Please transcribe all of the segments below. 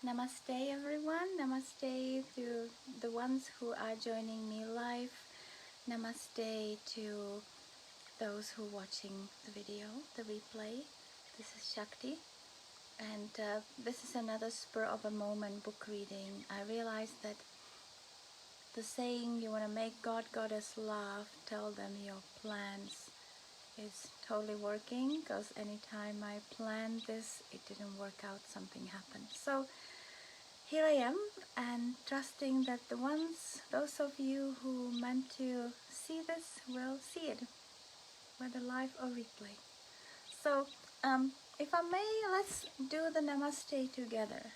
Namaste everyone, namaste to the ones who are joining me live, namaste to those who are watching the video, the replay. This is Shakti, and this is another spur of a moment book reading. I realized that the saying, you want to make God, Goddess laugh, tell them your plans, is totally working, because anytime I planned this, it didn't work out, something happened. So here I am, and trusting that those of you who meant to see this will see it, whether live or replay. So, if I may, let's do the Namaste together.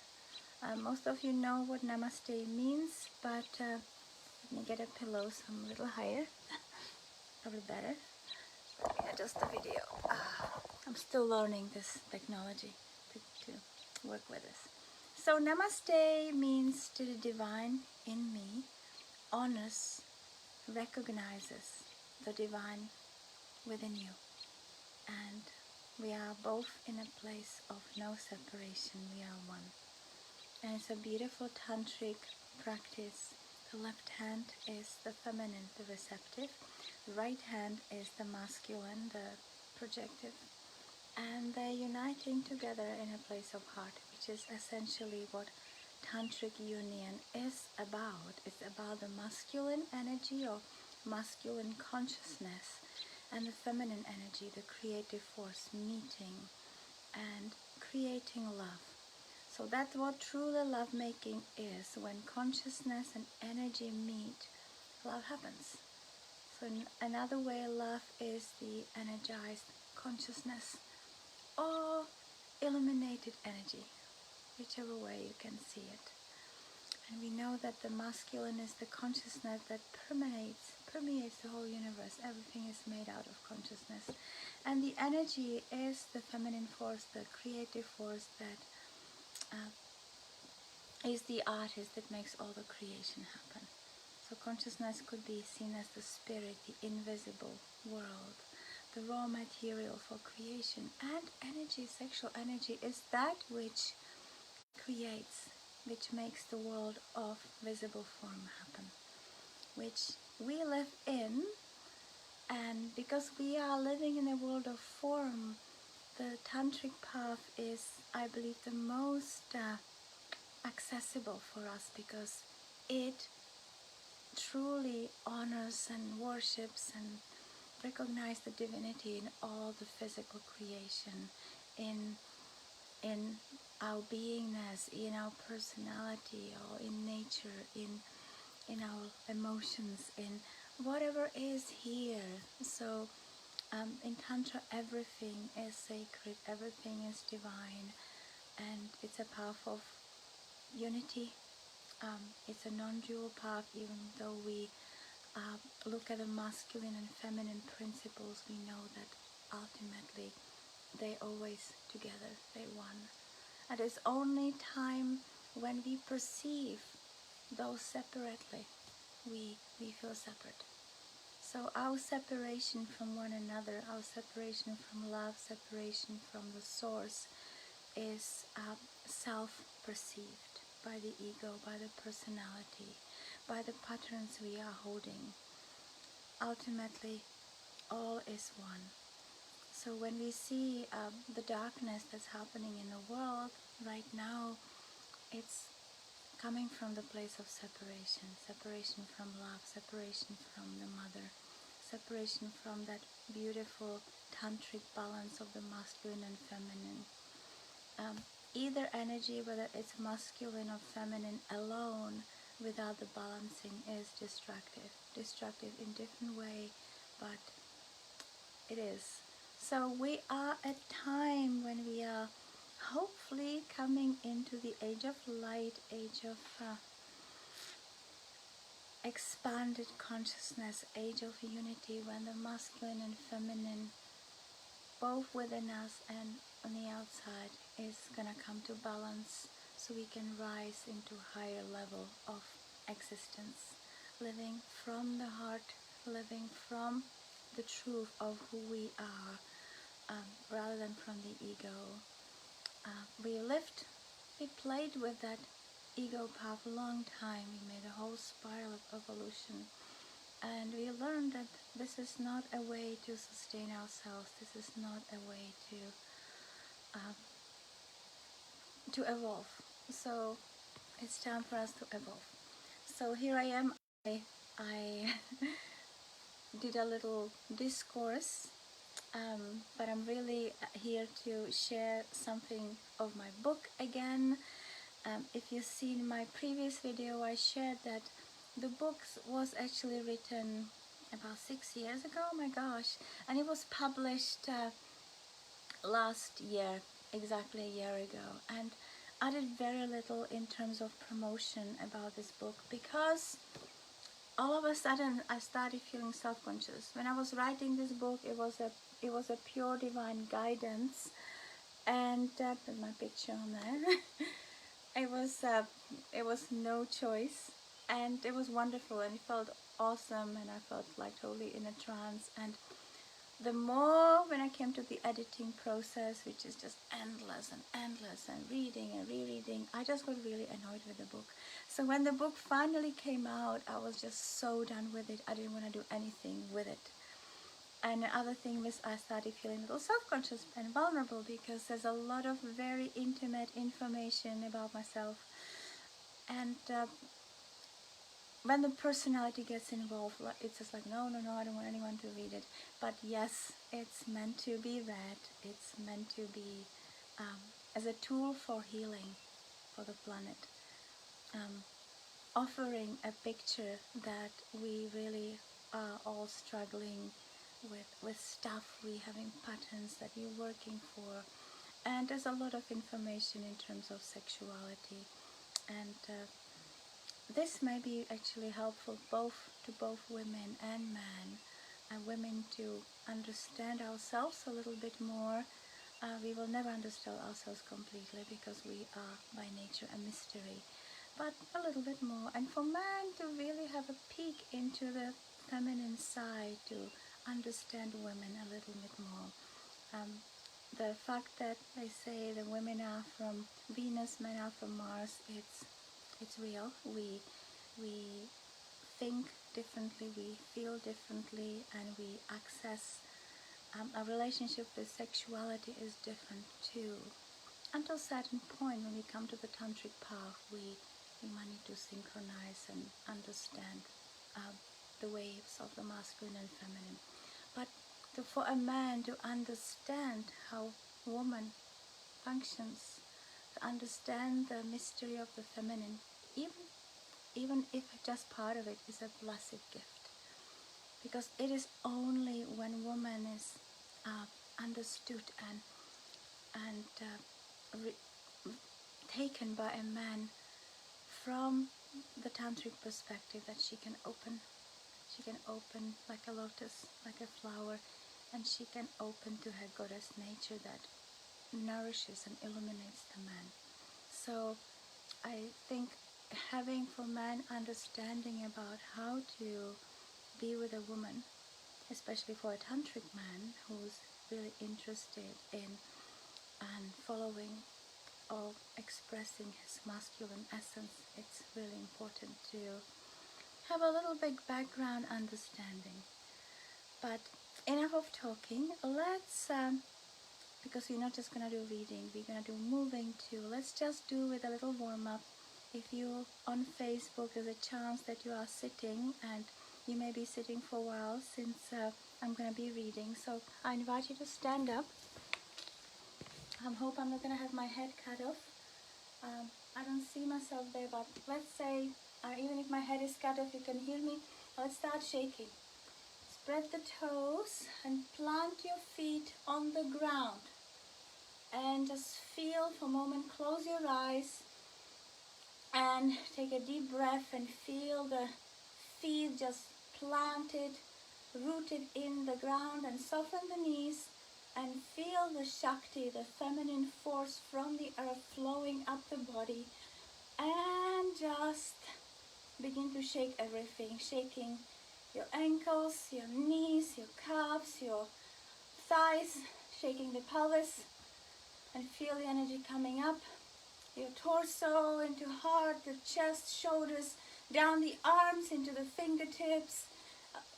Most of you know what Namaste means, but let me get a pillow so I'm a little higher, probably better. Let me adjust the video. I'm still learning this technology to work with this. So Namaste means to the divine in me, honors, recognizes the divine within you. And we are both in a place of no separation, we are one. And it's a beautiful tantric practice. The left hand is the feminine, the receptive. The right hand is the masculine, the projective. And they're uniting together in a place of heart, which is essentially what tantric union is about. It's about the masculine energy or masculine consciousness and the feminine energy, the creative force, meeting and creating love. So that's what truly lovemaking is. When consciousness and energy meet, love happens. So another way love is the energized consciousness or illuminated energy, whichever way you can see it. And we know that the masculine is the consciousness that permeates the whole universe. Everything is made out of consciousness. And the energy is the feminine force, the creative force that is the artist that makes all the creation happen. So consciousness could be seen as the spirit, the invisible world, the raw material for creation. And energy, sexual energy, is that which creates, which makes the world of visible form happen, which we live in. And because we are living in a world of form, the tantric path is, I believe, the most accessible for us, because it truly honors and worships and recognizes the divinity in all the physical creation, in our beingness, in our personality, or in nature, in our emotions, in whatever is here. So in Tantra, everything is sacred, everything is divine, and it's a path of unity. It's a non-dual path. Even though we look at the masculine and feminine principles, we know that ultimately they always together, they one. And it's only time when we perceive those separately, we feel separate. So our separation from one another, our separation from love, separation from the source, is self-perceived by the ego, by the personality, by the patterns we are holding. Ultimately, all is one. So when we see the darkness that's happening in the world right now, it's coming from the place of separation, separation from love, separation from the mother, separation from that beautiful tantric balance of the masculine and feminine. Either energy, whether it's masculine or feminine alone, without the balancing, is destructive in different way, but it is. So we are at time when we are hopefully coming into the age of light, age of expanded consciousness, age of unity, when the masculine and feminine, both within us and on the outside, is gonna come to balance, so we can rise into a higher level of existence, living from the heart, living from the truth of who we are, rather than from the ego. We lift we played with that ego path a long time. We made a whole spiral of evolution, and we learned that this is not a way to sustain ourselves. This is not a way to evolve. So it's time for us to evolve. So here I am. I did a little discourse, but I'm really here to share something of my book again. If you've seen my previous video, I shared that the book was actually written about 6 years ago, oh my gosh, and it was published last year, exactly a year ago, and I did very little in terms of promotion about this book because all of a sudden I started feeling self-conscious. When I was writing this book, it was a pure divine guidance, and with my picture on there. It was no choice, and it was wonderful, and it felt awesome, and I felt like totally in a trance. And the more when I came to the editing process, which is just endless and reading and rereading, I just got really annoyed with the book. So when the book finally came out, I was just so done with it. I didn't want to do anything with it. And the other thing was I started feeling a little self-conscious and vulnerable because there's a lot of very intimate information about myself. And when the personality gets involved, it's just like, no, I don't want anyone to read it. But yes, it's meant to be read. It's meant to be as a tool for healing for the planet. Offering a picture that we really are all struggling with stuff, we having patterns that we're working for, and there's a lot of information in terms of sexuality, and this may be actually helpful to both women and men, and women to understand ourselves a little bit more. We will never understand ourselves completely because we are by nature a mystery, but a little bit more, and for men to really have a peek into the feminine side, to understand women a little bit more. The fact that they say the women are from Venus, men are from Mars, it's real. We think differently, we feel differently, and we access our relationship with sexuality is different too. Until a certain point, when we come to the tantric path, we might need to synchronize and understand the waves of the masculine and feminine. But for a man to understand how woman functions, to understand the mystery of the feminine, even if just part of it, is a blessed gift. Because it is only when woman is understood and taken by a man from the tantric perspective that she can open like a lotus, like a flower, and she can open to her goddess nature that nourishes and illuminates the man. So I think having for man understanding about how to be with a woman, especially for a tantric man who's really interested in and following or expressing his masculine essence, it's really important to have a little bit background understanding. But enough of talking. Let's because we're not just gonna do reading, we're gonna do moving too. Let's just do with a little warm-up. If you on Facebook, there's a chance that you are sitting, and you may be sitting for a while since I'm gonna be reading. So I invite you to stand up. I hope I'm not gonna have my head cut off. I don't see myself there, but let's say even if my head is cut off, you can hear me. Let's start shaking. Spread the toes and plant your feet on the ground. And just feel for a moment, close your eyes and take a deep breath and feel the feet just planted, rooted in the ground, and soften the knees and feel the Shakti, the feminine force from the earth flowing up the body, and just begin to shake everything, shaking your ankles, your knees, your calves, your thighs, shaking the pelvis, and feel the energy coming up your torso into heart, the chest, shoulders, down the arms into the fingertips,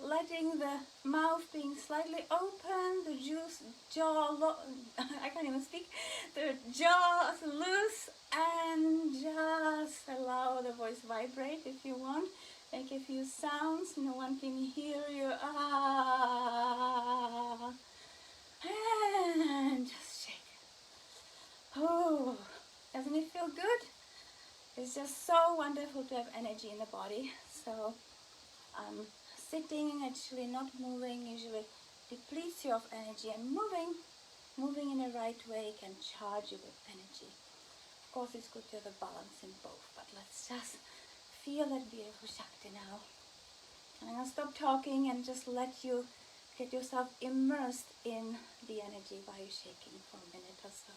letting the mouth being slightly open, the jaw, I can't even speak, the jaw loose, and just allow the voice vibrate if you want. Make a few sounds, no one can hear you. Ah, and just shake. Oh, doesn't it feel good? It's just so wonderful to have energy in the body. So sitting, actually not moving, usually depletes you of energy, and moving in the right way can charge you with energy. Of course, it's good to have a balance in both, but let's just feel that beautiful Shakti now. And I'm going to stop talking and just let you get yourself immersed in the energy by you shaking for a minute or so.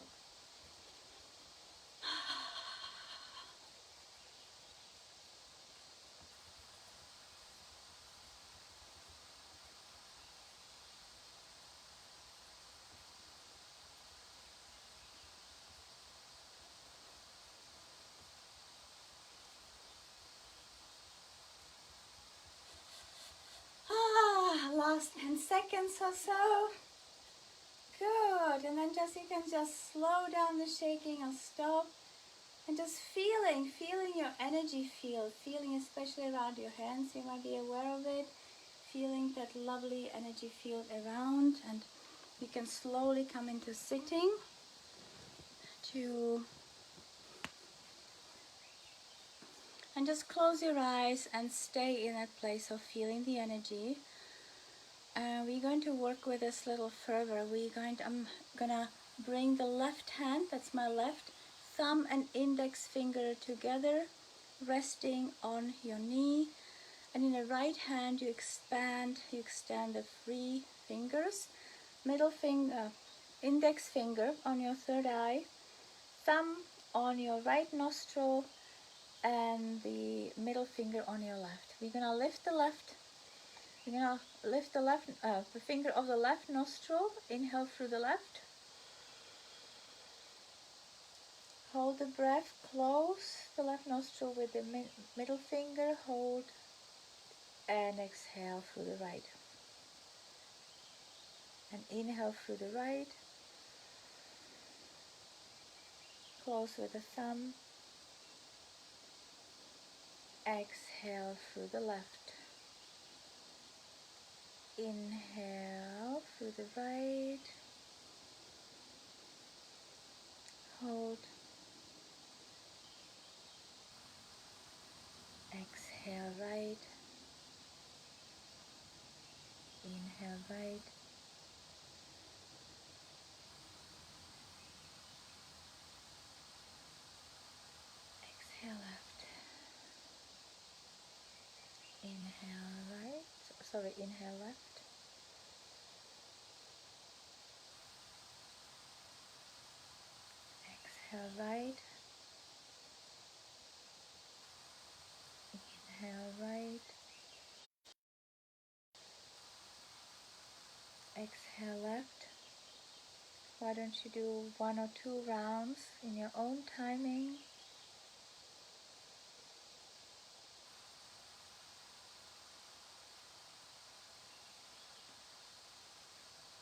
Last 10 seconds or so. Good. And then you can just slow down the shaking and stop. And just feeling your energy field, feeling especially around your hands, you might be aware of it, feeling that lovely energy field around, and you can slowly come into sitting and just close your eyes and stay in that place of feeling the energy. We're going to work with this a little further. I'm gonna bring the left hand, that's my left, thumb and index finger together, resting on your knee, and in the right hand you extend the three fingers, middle finger, index finger on your third eye, thumb on your right nostril, and the middle finger on your left. We're gonna lift the finger of the left nostril, inhale through the left. Hold the breath, close the left nostril with the middle finger, hold, and exhale through the right. And inhale through the right, close with the thumb, exhale through the left. Inhale through the right, hold, exhale right, inhale right, exhale left, inhale right, inhale left, exhale right, inhale right, exhale left. Why don't you do 1 or 2 rounds in your own timing?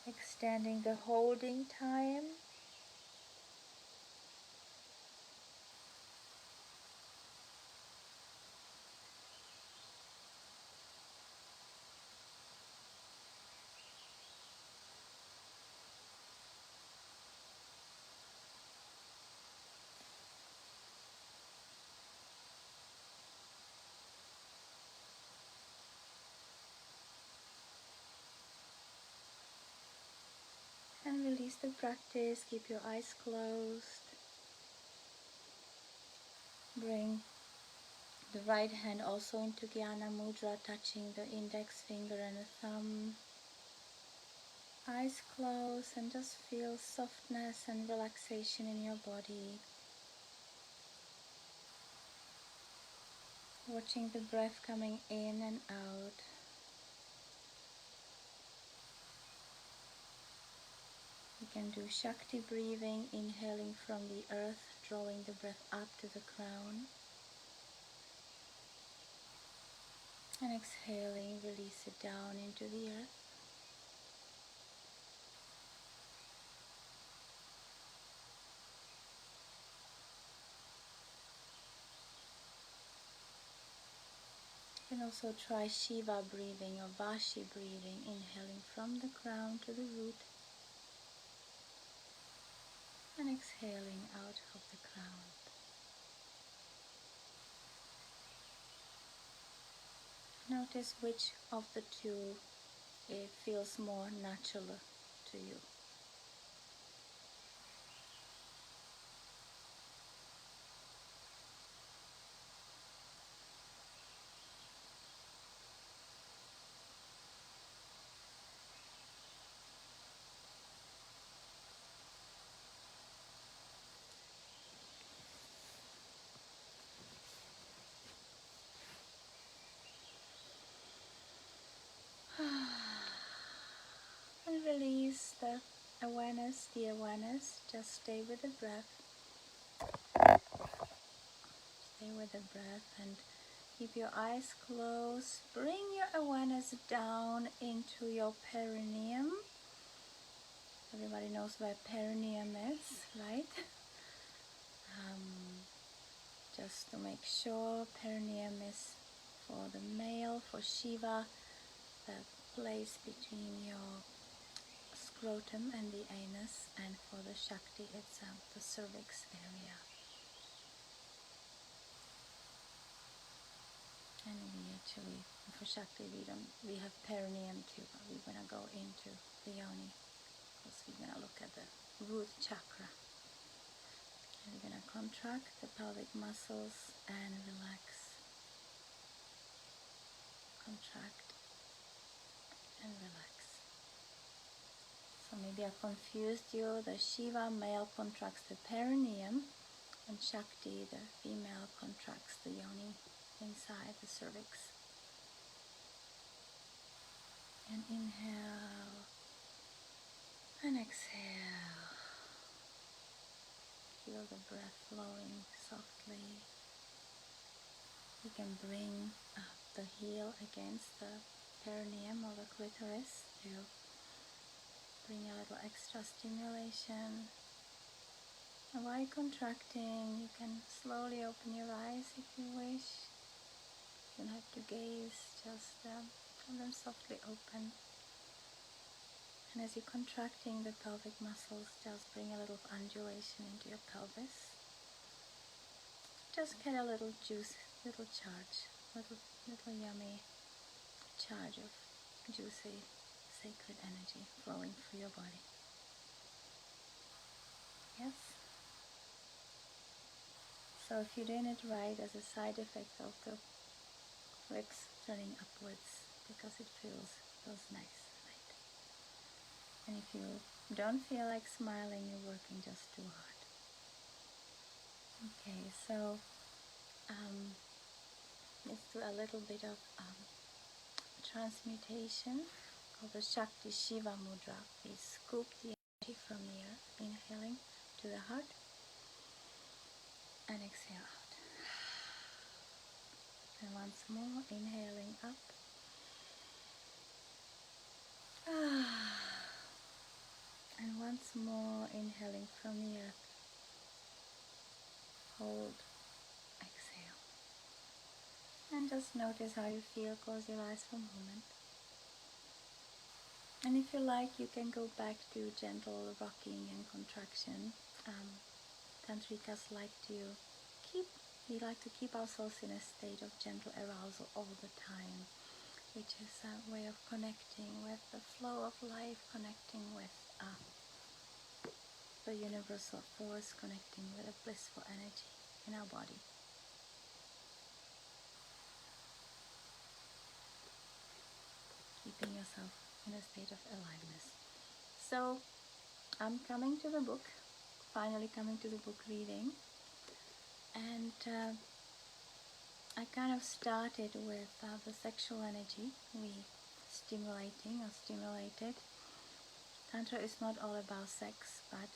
Extending the holding time. And release the practice, keep your eyes closed. Bring the right hand also into Jnana Mudra, touching the index finger and the thumb. Eyes closed, and just feel softness and relaxation in your body. Watching the breath coming in and out. You can do Shakti breathing, inhaling from the earth drawing the breath up to the crown. And exhaling, release it down into the earth. You can also try Shiva breathing or Vashi breathing, inhaling from the crown to the root and exhaling out of the crown. Notice which of the two it feels more natural to you. And release the awareness, just stay with the breath. Stay with the breath and keep your eyes closed. Bring your awareness down into your perineum. Everybody knows where perineum is, right? Just to make sure, perineum is for the male, for Shiva, the place between your scrotum and the anus, and for the Shakti it's the cervix area. And we actually, for Shakti we have perineum too, but we're gonna go into the yoni because we're gonna look at the root chakra. And we're gonna contract the pelvic muscles and relax. Contract and relax. So maybe I confused you. The Shiva male contracts the perineum and Shakti, the female, contracts the yoni inside the cervix. And inhale and exhale. Feel the breath flowing softly. You can bring the heel against the perineum or the clitoris to bring a little extra stimulation. And while you're contracting, you can slowly open your eyes if you wish. You don't have to gaze, just have them softly open. And as you're contracting the pelvic muscles, just bring a little undulation into your pelvis. Just get a little juice, little charge, little yummy charge of juicy, sacred energy flowing through your body. Yes? So if you're doing it right, as a side effect of the lips turning upwards, because it feels nice, right? And if you don't feel like smiling, you're working just too hard. Okay, so let's do a little bit of transmutation of the Shakti Shiva Mudra. We scoop the energy from the earth, inhaling to the heart and exhale out. And once more, inhaling up. And once more, inhaling from the earth. Hold, exhale. And just notice how you feel. Close your eyes for a moment. And if you like, you can go back to gentle rocking and contraction. Tantrikas like to keep ourselves in a state of gentle arousal all the time, which is a way of connecting with the flow of life, connecting with the universal force, connecting with a blissful energy in our body. Keeping yourself in a state of aliveness. So I'm coming to the book, finally coming to the book reading, and I kind of started with the sexual energy we stimulated. Tantra is not all about sex, but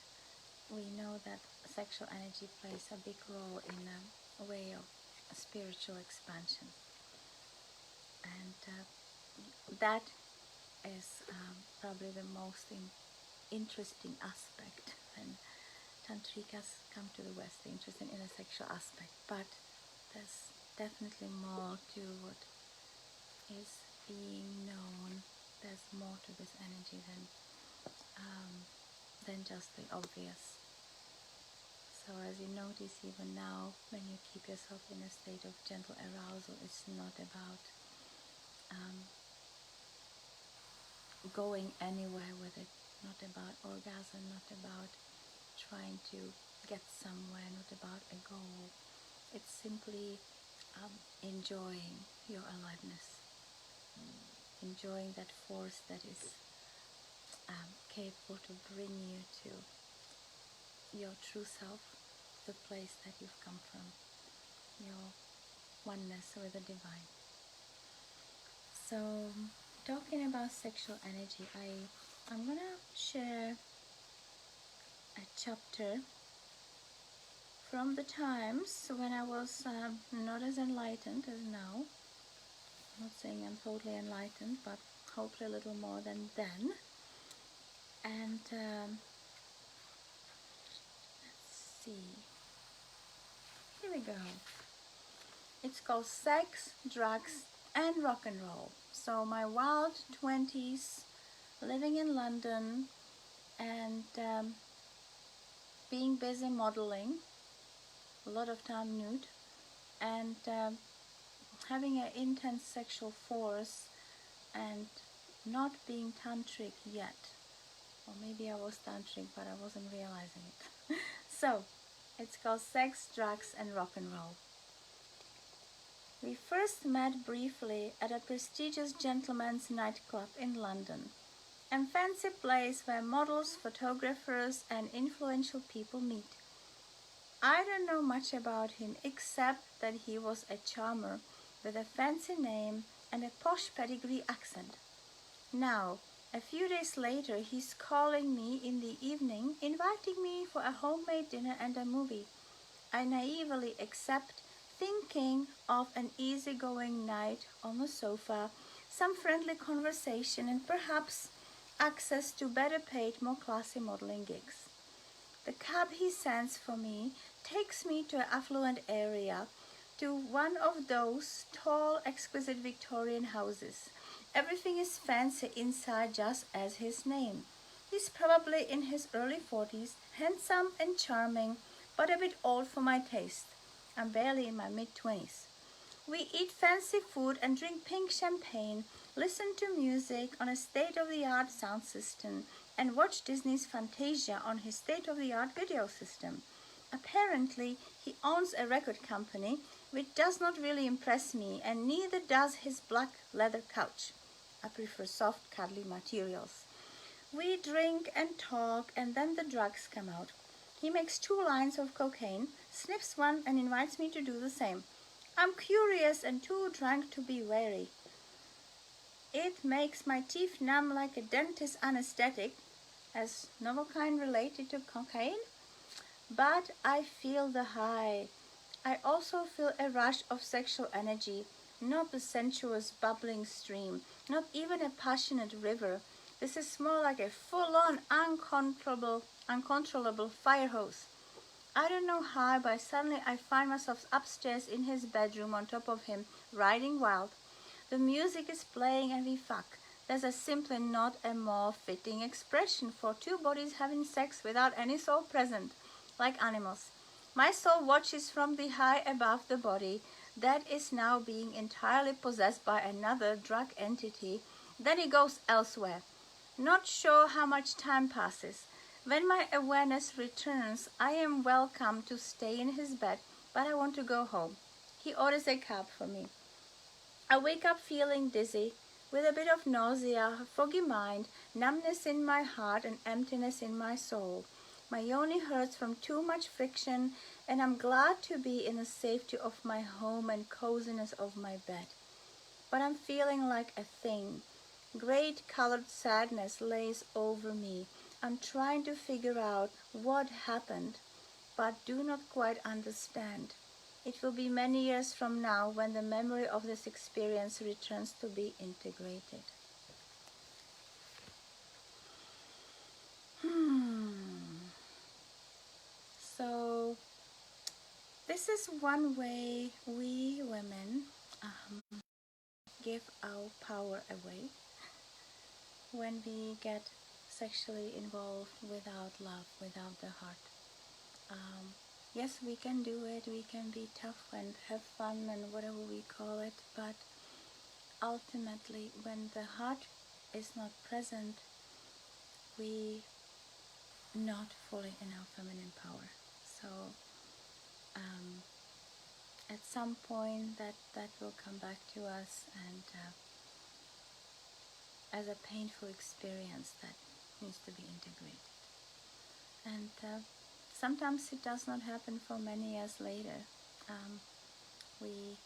we know that sexual energy plays a big role in a way of spiritual expansion. And that is probably the most interesting aspect when Tantrikas come to the West, interested in a sexual aspect. But there's definitely more to what is being known. There's more to this energy than just the obvious. So as you notice, even now, when you keep yourself in a state of gentle arousal, it's not about going anywhere with it, not about orgasm, not about trying to get somewhere, not about a goal. It's simply enjoying your aliveness, enjoying that force that is capable to bring you to your true self, the place that you've come from, your oneness with the divine. So, talking about sexual energy, I'm gonna share a chapter from the times when I was not as enlightened as now. I'm not saying I'm totally enlightened, but hopefully a little more than then. And let's see. Here we go. It's called Sex, Drugs, and Rock and Roll. So my wild 20s, living in London, and being busy modeling, a lot of time nude, and having an intense sexual force, and not being tantric yet. Or maybe I was tantric, but I wasn't realizing it. So, it's called Sex, Drugs, and Rock and Roll. We first met briefly at a prestigious gentleman's nightclub in London, a fancy place where models, photographers, and influential people meet. I don't know much about him except that he was a charmer with a fancy name and a posh pedigree accent. Now, a few days later, he's calling me in the evening, inviting me for a homemade dinner and a movie. I naively accept, thinking of an easygoing night on the sofa, some friendly conversation, and perhaps access to better paid, more classy modeling gigs. The cab he sends for me takes me to an affluent area, to one of those tall, exquisite Victorian houses. Everything is fancy inside, just as his name. He's probably in his early 40s, handsome and charming, but a bit old for my taste. I'm barely in my mid-20s. We eat fancy food and drink pink champagne, listen to music on a state-of-the-art sound system, and watch Disney's Fantasia on his state-of-the-art video system. Apparently, he owns a record company, which does not really impress me, and neither does his black leather couch. I prefer soft, cuddly materials. We drink and talk, and then the drugs come out. He makes 2 lines of cocaine, sniffs one, and invites me to do the same. I'm curious and too drunk to be wary. It makes my teeth numb like a dentist's anesthetic, as Novocaine related to cocaine. But I feel the high. I also feel a rush of sexual energy, not the sensuous bubbling stream, not even a passionate river. This is more like a full-on, uncontrollable fire hose. I don't know how, but suddenly I find myself upstairs in his bedroom on top of him, riding wild. The music is playing and we fuck. There's simply not a more fitting expression for 2 bodies having sex without any soul present, like animals. My soul watches from the high above the body that is now being entirely possessed by another drug entity. Then it goes elsewhere. Not sure how much time passes. When my awareness returns, I am welcome to stay in his bed, but I want to go home. He orders a cab for me. I wake up feeling dizzy, with a bit of nausea, a foggy mind, numbness in my heart, and emptiness in my soul. My yoni hurts from too much friction, and I'm glad to be in the safety of my home and coziness of my bed. But I'm feeling like a thing. Great colored sadness lays over me. I'm trying to figure out what happened. but do not quite understand. It will be many years from now when the memory of this experience returns to be integrated. So this is one way we women give our power away when we get sexually involved without love, without the heart. Yes, we can do it, we can be tough and have fun and whatever we call it, but ultimately when the heart is not present, we not fully in our feminine power. So at some point that will come back to us, and as a painful experience that needs to be integrated. And sometimes it does not happen for many years later. We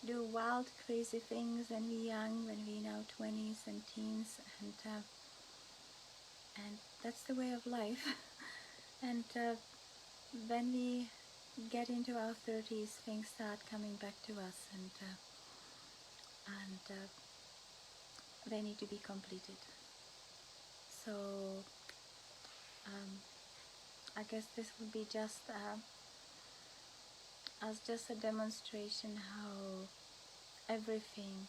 do wild, crazy things when we're young, when we're in our 20s and teens, and that's the way of life. And when we get into our 30s, things start coming back to us, and they need to be completed. So I guess this would be just as just a demonstration how everything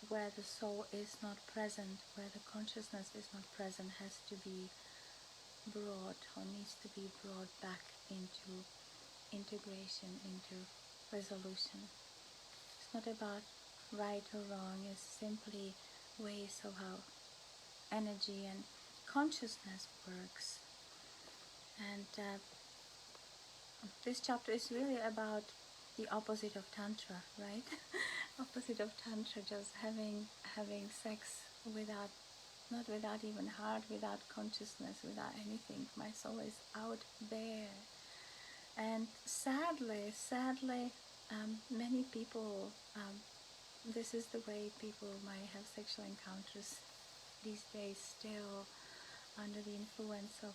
where the soul is not present, where the consciousness is not present, has to be brought or needs to be brought back into integration, into resolution. It's not about right or wrong, it's simply ways of how energy and consciousness works. And this chapter is really about the opposite of Tantra, right? Opposite of Tantra, just having sex without, not without even heart, without consciousness, without anything. My soul is out there. And sadly, many people, this is the way people might have sexual encounters these days, still under the influence of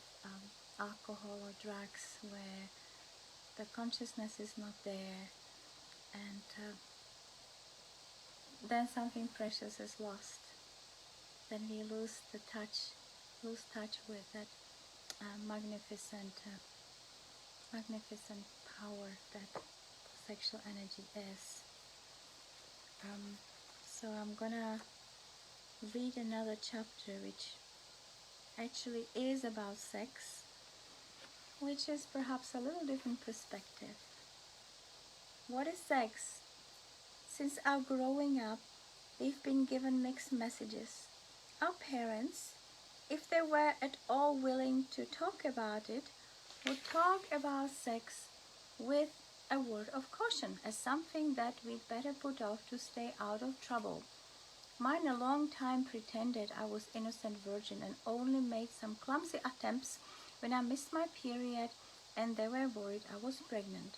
alcohol or drugs, where the consciousness is not there, and then something precious is lost. Then we lose touch with that magnificent power that sexual energy is. So I'm gonna read another chapter which actually is about sex, which is perhaps a little different perspective. What is sex? Since our growing up, we've been given mixed messages. Our parents, if they were at all willing to talk about it, would talk about sex with a word of caution, as something that we'd better put off to stay out of trouble. Mine a long time pretended I was innocent virgin and only made some clumsy attempts when I missed my period and they were worried I was pregnant.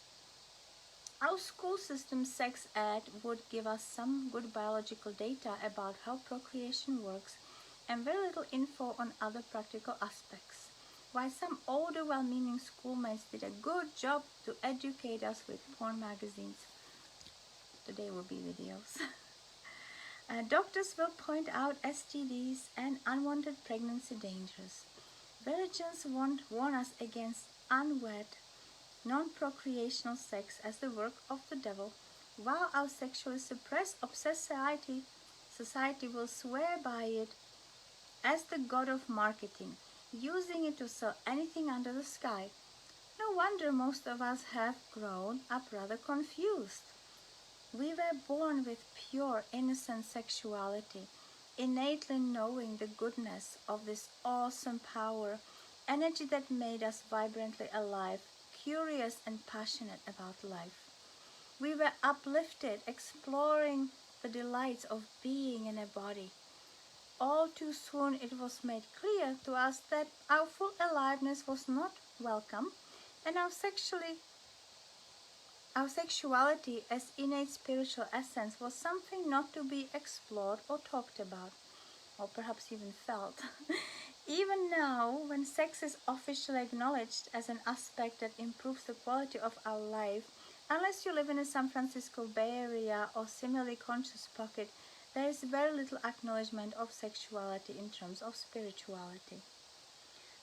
Our school system sex ed would give us some good biological data about how procreation works and very little info on other practical aspects, while some older well-meaning schoolmates did a good job to educate us with porn magazines. Today will be videos. Doctors will point out STDs and unwanted pregnancy dangers. Religions warn us against unwed, non-procreational sex as the work of the devil, while our sexually suppressed, obsessed society will swear by it as the god of marketing, using it to sell anything under the sky. No wonder most of us have grown up rather confused. We were born with pure, innocent sexuality, innately knowing the goodness of this awesome power, energy that made us vibrantly alive, curious and passionate about life. We were uplifted, exploring the delights of being in a body. All too soon it was made clear to us that our full aliveness was not welcome, and our sexuality as innate spiritual essence was something not to be explored or talked about, or perhaps even felt. Even now, when sex is officially acknowledged as an aspect that improves the quality of our life, unless you live in a San Francisco Bay Area or similarly conscious pocket, there is very little acknowledgement of sexuality in terms of spirituality.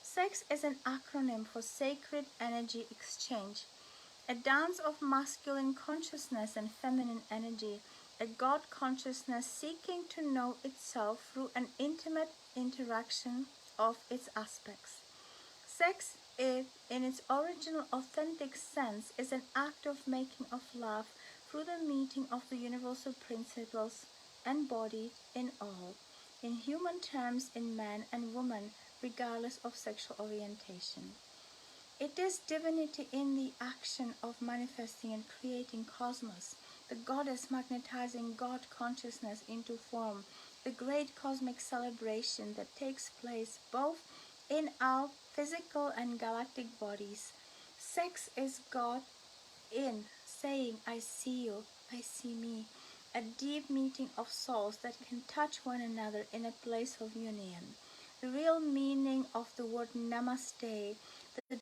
Sex is an acronym for Sacred Energy Exchange, a dance of masculine consciousness and feminine energy, a God consciousness seeking to know itself through an intimate interaction of its aspects. Sex, in its original authentic sense, is an act of making of love through the meeting of the universal principles embodied in all, in human terms in man and woman, regardless of sexual orientation. It is divinity in the action of manifesting and creating cosmos, the goddess magnetizing God consciousness into form, the great cosmic celebration that takes place both in our physical and galactic bodies. Sex is God in saying, I see you, I see me, a deep meeting of souls that can touch one another in a place of union. The real meaning of the word Namaste, the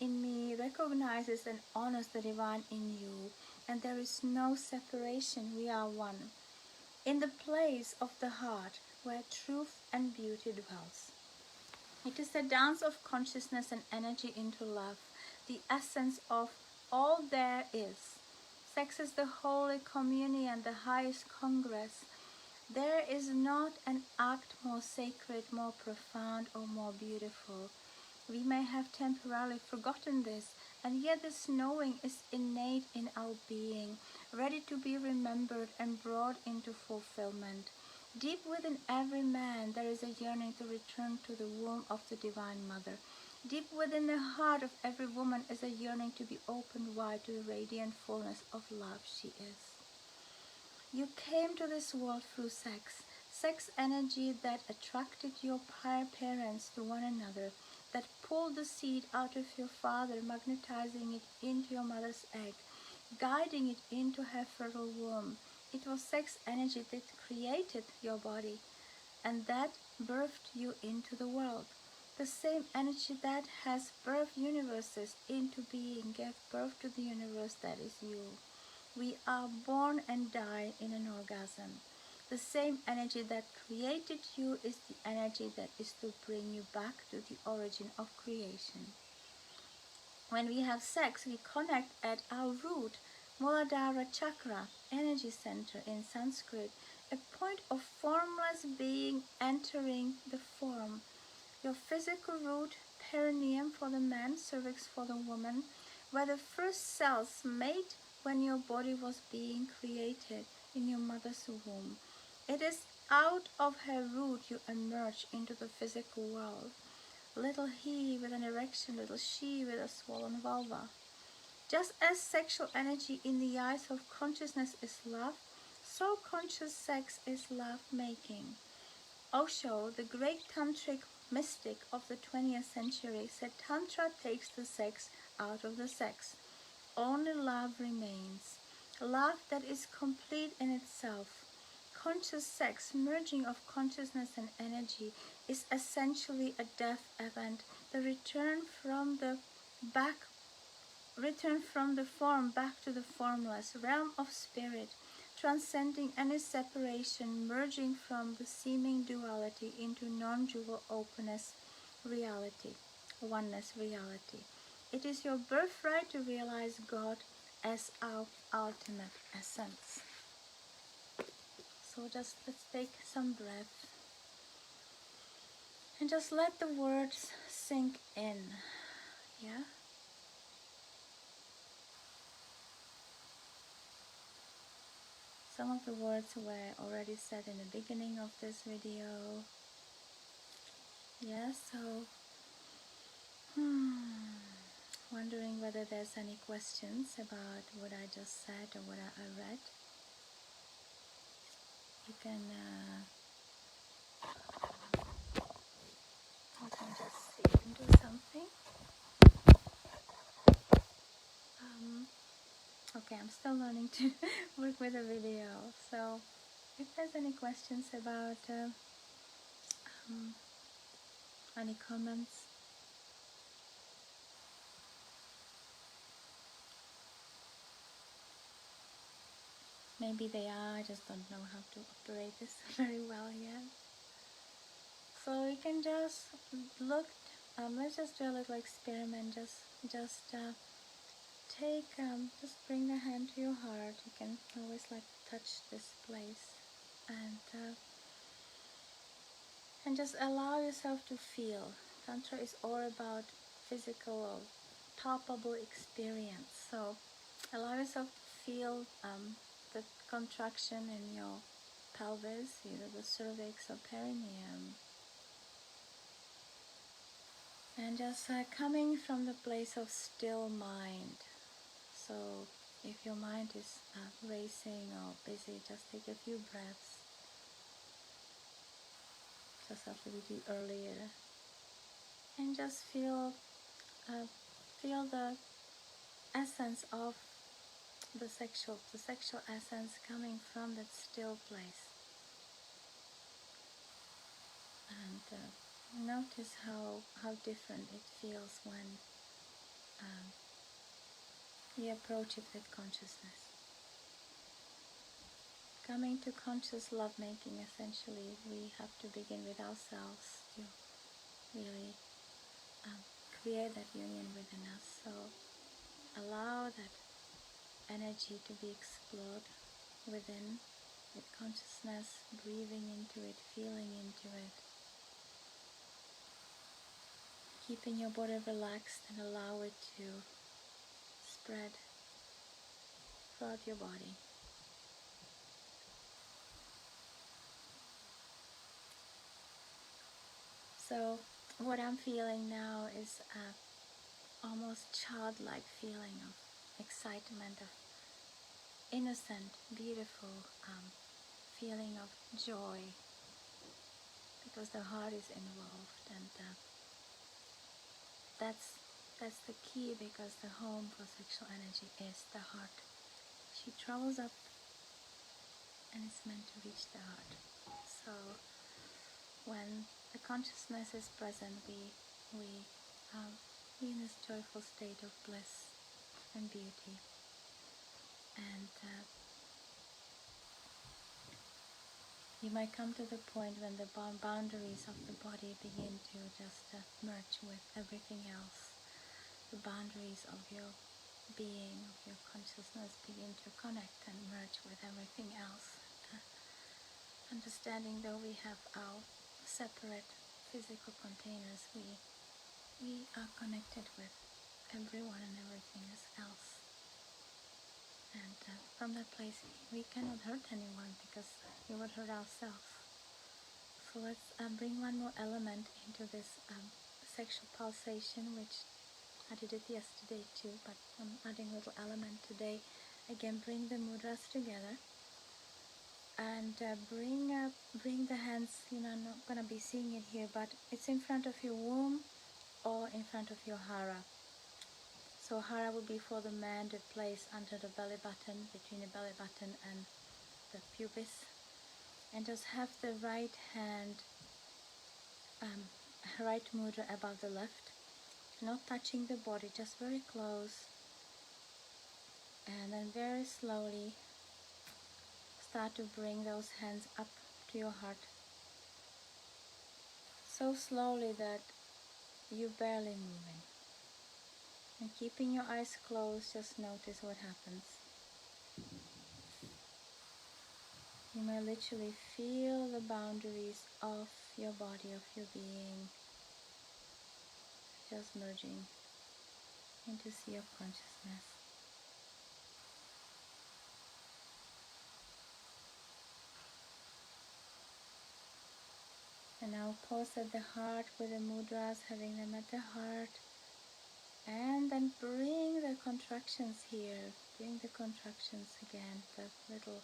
in me recognizes and honors the divine in you, and there is no separation, we are one, in the place of the heart where truth and beauty dwells. It is the dance of consciousness and energy into love, the essence of all there is. Sex is the holy communion, the highest congress. There is not an act more sacred, more profound, or more beautiful. We may have temporarily forgotten this, and yet this knowing is innate in our being, ready to be remembered and brought into fulfillment. Deep within every man there is a yearning to return to the womb of the Divine Mother. Deep within the heart of every woman is a yearning to be opened wide to the radiant fullness of love she is. You came to this world through sex, sex energy that attracted your parents to one another, that pulled the seed out of your father, magnetizing it into your mother's egg, guiding it into her fertile womb. It was sex energy that created your body, and that birthed you into the world. The same energy that has birthed universes into being gave birth to the universe that is you. We are born and die in an orgasm. The same energy that created you is the energy that is to bring you back to the origin of creation. When we have sex, we connect at our root, Muladhara Chakra, energy center in Sanskrit, a point of formless being entering the form. Your physical root, perineum for the man, cervix for the woman, where the first cells made when your body was being created in your mother's womb. It is out of her root you emerge into the physical world. Little he with an erection, little she with a swollen vulva. Just as sexual energy in the eyes of consciousness is love, so conscious sex is love-making. Osho, the great tantric mystic of the 20th century, said Tantra takes the sex out of the sex. Only love remains. Love that is complete in itself. Conscious sex, merging of consciousness and energy, is essentially a death event, the return from the form back to the formless realm of spirit, transcending any separation, merging from the seeming duality into non-dual openness reality, oneness reality. It is your birthright to realize God as our ultimate essence. So let's take some breath and just let the words sink in. Yeah? Some of the words were already said in the beginning of this video. Yeah, so wondering whether there's any questions about what I just said or what I read. You can just see and do something. Okay, I'm still learning to work with a video, so if there's any questions about Any comments? Maybe they are, I just don't know how to operate this very well yet. So you can just look, let's just do a little experiment. Just just bring the hand to your heart. You can always like touch this place, and just allow yourself to feel. Tantra is all about physical or palpable experience. So allow yourself to feel the contraction in your pelvis, either the cervix or perineum. And just coming from the place of still mind. So if your mind is racing or busy, just take a few breaths, just after we did earlier, and just feel the essence of the sexual essence coming from that still place. And notice how different it feels when you approach it with consciousness. Coming to conscious lovemaking, essentially, we have to begin with ourselves to really create that union within us. So allow that energy to be explored within, with consciousness, breathing into it, feeling into it. Keeping your body relaxed and allow it to spread throughout your body. So what I'm feeling now is almost childlike feeling of excitement, of innocent, beautiful feeling of joy, because the heart is involved, and that's the key, because the home for sexual energy is the heart. She travels up and it's meant to reach the heart. So when the consciousness is present, we be in this joyful state of bliss and beauty. And you might come to the point when the boundaries of the body begin to just merge with everything else. The boundaries of your being, of your consciousness, begin to connect and merge with everything else. Understanding, though we have our separate physical containers, we are connected with everyone and everything else. And from that place, we cannot hurt anyone, because we would hurt ourselves. So let's bring one more element into this sexual pulsation, which I did it yesterday too, but I'm adding a little element today. Again, bring the mudras together, and bring the hands, I'm not going to be seeing it here, but it's in front of your womb or in front of your hara. So hara will be for the man, the place under the belly button, between the belly button and the pubis. And just have the right hand, right mudra above the left, not touching the body, just very close. And then very slowly start to bring those hands up to your heart. So slowly that you're barely moving. And keeping your eyes closed, just notice what happens. You may literally feel the boundaries of your body, of your being, just merging into sea of consciousness. And now pause at the heart with the mudras, having them at the heart. And then bring the contractions here. Bring the contractions again, the little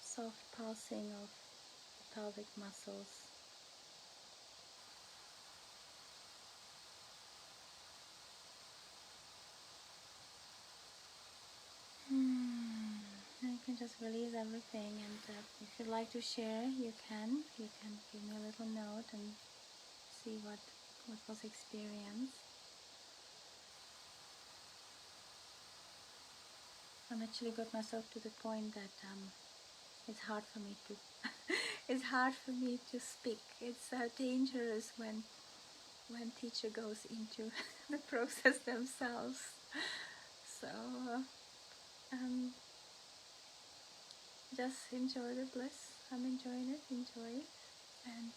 soft pulsing of the pelvic muscles. And you can just release everything, and if you'd like to share, you can give me a little note and see what what was experienced. I'm actually got myself to the point that it's hard for me to it's hard for me to speak. It's dangerous when teacher goes into the process themselves. So just enjoy the bliss. I'm enjoying it. Enjoy it, and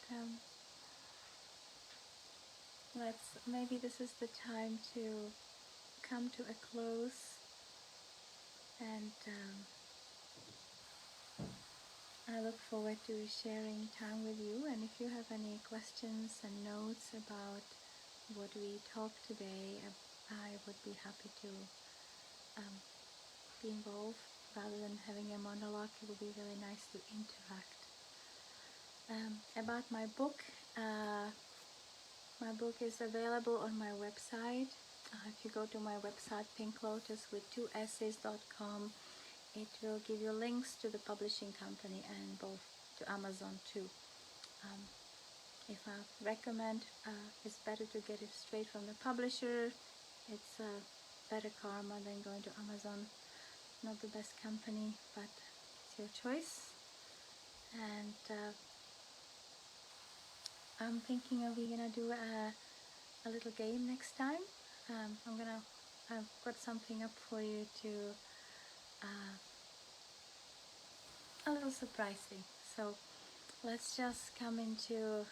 maybe this is the time to come to a close, and I look forward to sharing time with you. And if you have any questions and notes about what we talked today, I would be happy to be involved. Rather than having a monologue, it would be really nice to interact. About my book is available on my website. If you go to my website, pinklotuswith2essays.com, it will give you links to the publishing company and both to Amazon too. If I recommend, it's better to get it straight from the publisher. It's a better karma than going to Amazon. Not the best company, but it's your choice. And I'm thinking, are we gonna do a little game next time? I've got something up for you to a little surprising. So let's just come into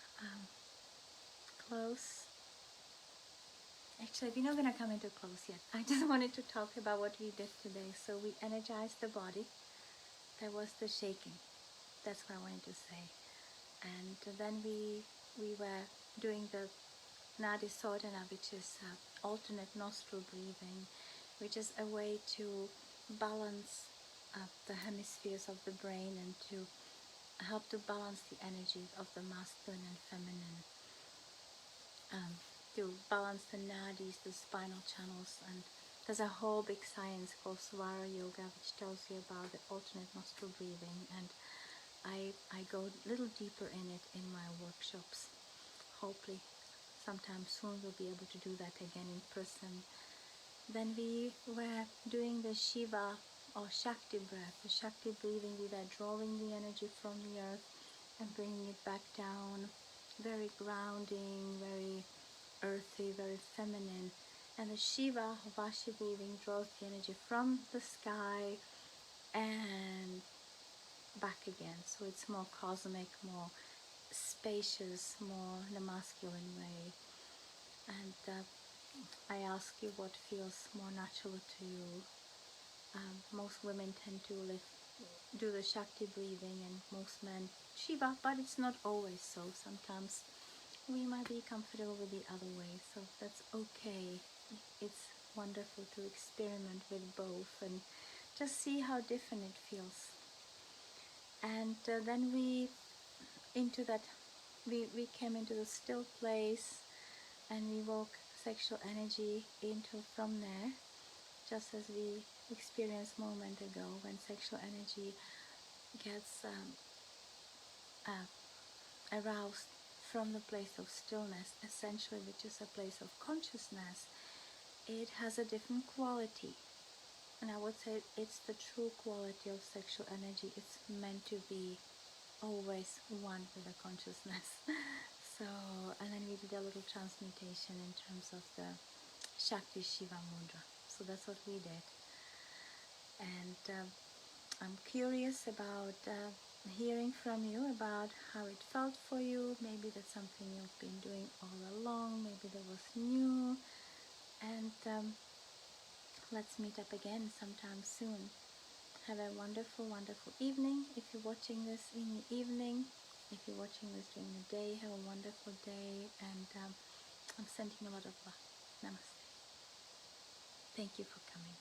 close. Actually, we're not gonna come into close yet. I just wanted to talk about what we did today. So we energized the body. There was the shaking. That's what I wanted to say. And then we were doing the Nadi Sodhana, which is alternate nostril breathing, which is a way to balance the hemispheres of the brain and to help to balance the energies of the masculine and feminine, to balance the nadis, the spinal channels. And there's a whole big science called Swara Yoga, which tells you about the alternate nostril breathing, and I go a little deeper in it in my workshops. Hopefully sometime soon we'll be able to do that again in person. Then we were doing the Shiva or Shakti Breath, the Shakti breathing. We were drawing the energy from the earth and bringing it back down. Very grounding, very earthy, very feminine. And the Shiva Vashi breathing draws the energy from the sky and back again. So it's more cosmic, more spacious, more in a masculine way. And I ask you what feels more natural to you. Most women tend to do the Shakti breathing, and most men Shiva, but it's not always so. Sometimes we might be comfortable with the other way, so that's okay. It's wonderful to experiment with both and just see how different it feels. And then we came into the still place, and we woke sexual energy into from there, just as we experienced a moment ago, when sexual energy gets aroused from the place of stillness, essentially, which is a place of consciousness. It has a different quality, and I would say it's the true quality of sexual energy. It's meant to be always one with the consciousness. So, and then we did a little transmutation in terms of the Shakti Shiva Mudra. So that's what we did. And I'm curious about hearing from you about how it felt for you. Maybe that's something you've been doing all along. Maybe that was new. And let's meet up again sometime soon. Have a wonderful, wonderful evening. If you're watching this in the evening, if you're watching this during the day, have a wonderful day. And I'm sending a lot of love. Namaste. Thank you for coming.